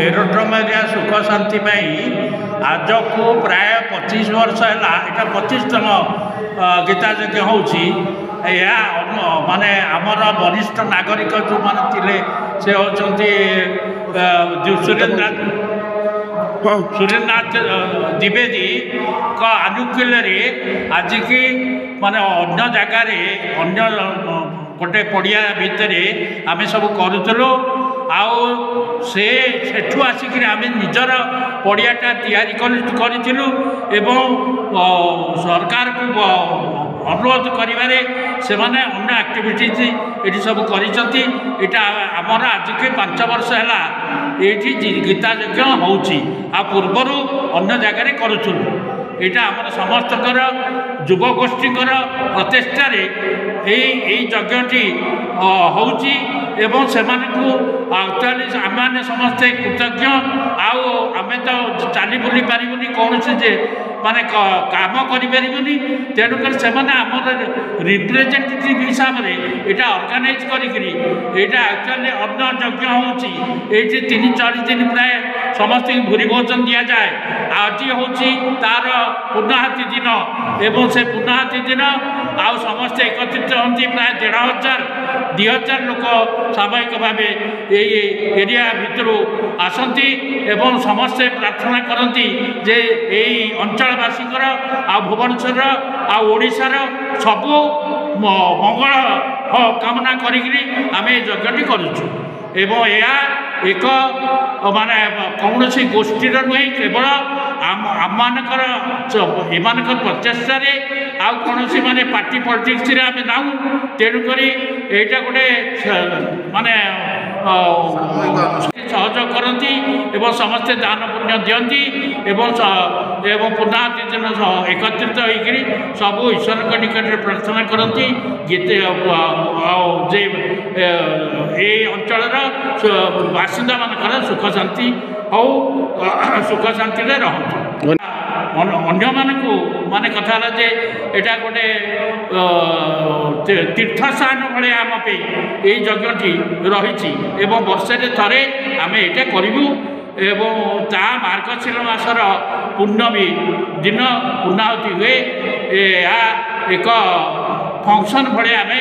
Aerodrome area सुख शांति आज को प्राय 25 वर्ष है यहाँ 25तम गीता यज्ञ माने आमर वरिष्ठ नागरिक जो मैंने थे से होती सुरेंद्रनाथ द्विवेदी का आनुकूल्य आज की माने अन्य जगार अन्य गोटे पड़िया भितर आम सब करूँ सेठू आसिक आम निजर पड़ियाटा तैयारी करूँ सरकार को अनुरोध करिबारे से माने अन्य एक्टिविटीज ये सब करिसेंटा आमर आज के 5 वर्ष है ये गीता यज्ञ होउची आ पूर्वर अन्य जगार करूँ यहाँ आम समस्तकर युवगोष्ठी प्रचेषार यज्ञटी होउची एवं से एक्चुअली आम समस्ते कृतज्ञ आम तो चली बुली पारूनी कौन से माने काम करें तेणुक से आमर रिप्रेजेंटेटिव हिसाब से यहाँ ऑर्गेनाइज करी एक्चुअली अन्न यज्ञ होती 3-4 दिन प्राय समस्त भूरी भोजन दि जाए आज हूँ तार पूर्णाहुति दिन एवं से पूर्णाहुति दिन आउ समस्ते एकत्रित होती प्राय 1500-2000 लोक सामूहिक भाव एरिया भितर आसती एवं समस्ते प्रार्थना करती जे यही अंचलवासी आ भुवनेश्वर आशार सबू मंगल कामना करी आम यज्ञटी करुचु एवं यह एक माने कौन गोष्ठी नुहे केवल आमर एमान प्रचेषार आउ कौन माने पार्टी पॉलिटिक्स रे आम नाऊ तेणुक यहाँ गोटे माने सहयोग करती एवं समस्ते दान पुण्य दियंती एवं पूर्णाहुति दिन एकत्रित होकर सब ईश्वर निकट प्रार्थना करती गीते जे ये अंचल बासिंदा मानकर सुख शांति हो सुख शांति रहतु अन्य मानू माने कथा जे एटा गोटे तीर्थस्थान भाई आम यही यज्ञटी रही वर्षे थे आम यहाँ करूँ एवं ता मार्गशीर मासर पूर्णमी दिन पूर्णाहुति हुए एक फंक्शन भाई आम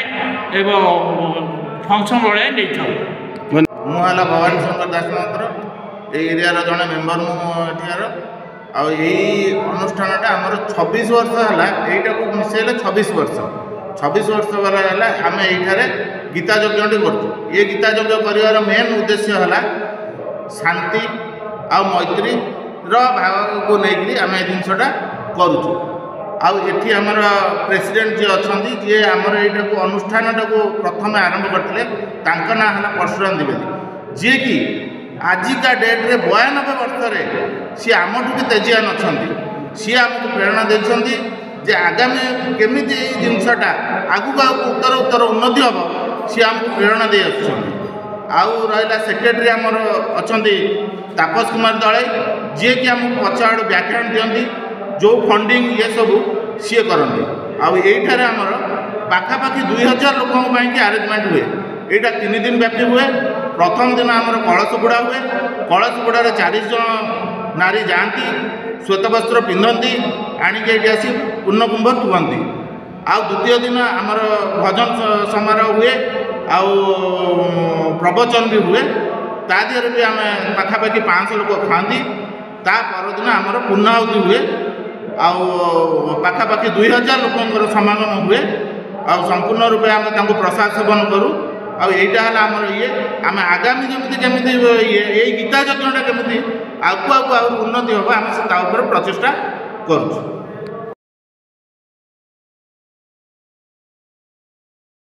फंक्शन भाई नहीं था मुझे भवानी शंकर दास मंत्र एरिया जड़े मेम्बर मुझार आई अनुष्ठानटा आमर 26 वर्ष है यहीटा को मिसेले 26 वर्ष वाला आम ये गीता यज्ञटी करूँ ये गीता यज्ञ कर मेन उद्देश्य है शांति आ मैत्री भाव को लेकिन आम जिनसा करुचु आठी आमर प्रेसिडेंट जी अच्छा जी आमर यहाँ को अनुष्ठान को प्रथम आरंभ करते ना है परशुराम द्विवेदी जी कि आजिका डेट्रे 92 वर्ष सी आमठू भी तेजियान अच्छा सी आमको प्रेरणा देते जे आगामी केमी जिनसटा आगू उत्तर उत्तर उन्नति हम सी आमको प्रेरणा दे आउ रहा सेक्रेटरी आमर अच्छा तापस कुमार दले जी कि आमको पछाड़ व्याख्यान दिखती जो फंडिंग ये सब सी करते आईठार आमर पाखापाखि 2000 लोकों आरेंजमेंट हुए यहाँ 3 दिन व्यापी हुए प्रथम दिन आमर कलश बुड़ा हुए कलश बुड़ार 40 जन नारी जाती श्वेत वस्त्र पिंधती आणिक ये आसी पूर्णकुंभ थुअंती द्वितीय दिन आमर भजन समारोह हुए प्रवचन भी हुए ता देहरे भी आम पाखापाखि 500 लोक खाती ता परदिन आमर पूर्णाहुति हुए पाखापाखि 2000 लोकंर समागम हुए संपूर्ण रूपे आम प्रसाद सेवन करूँ आईटा है आमर ये आम आगामी जमी ये गीता यज्ञटा केमी आगू उन्नति हम आम से प्रचेषा करूँ।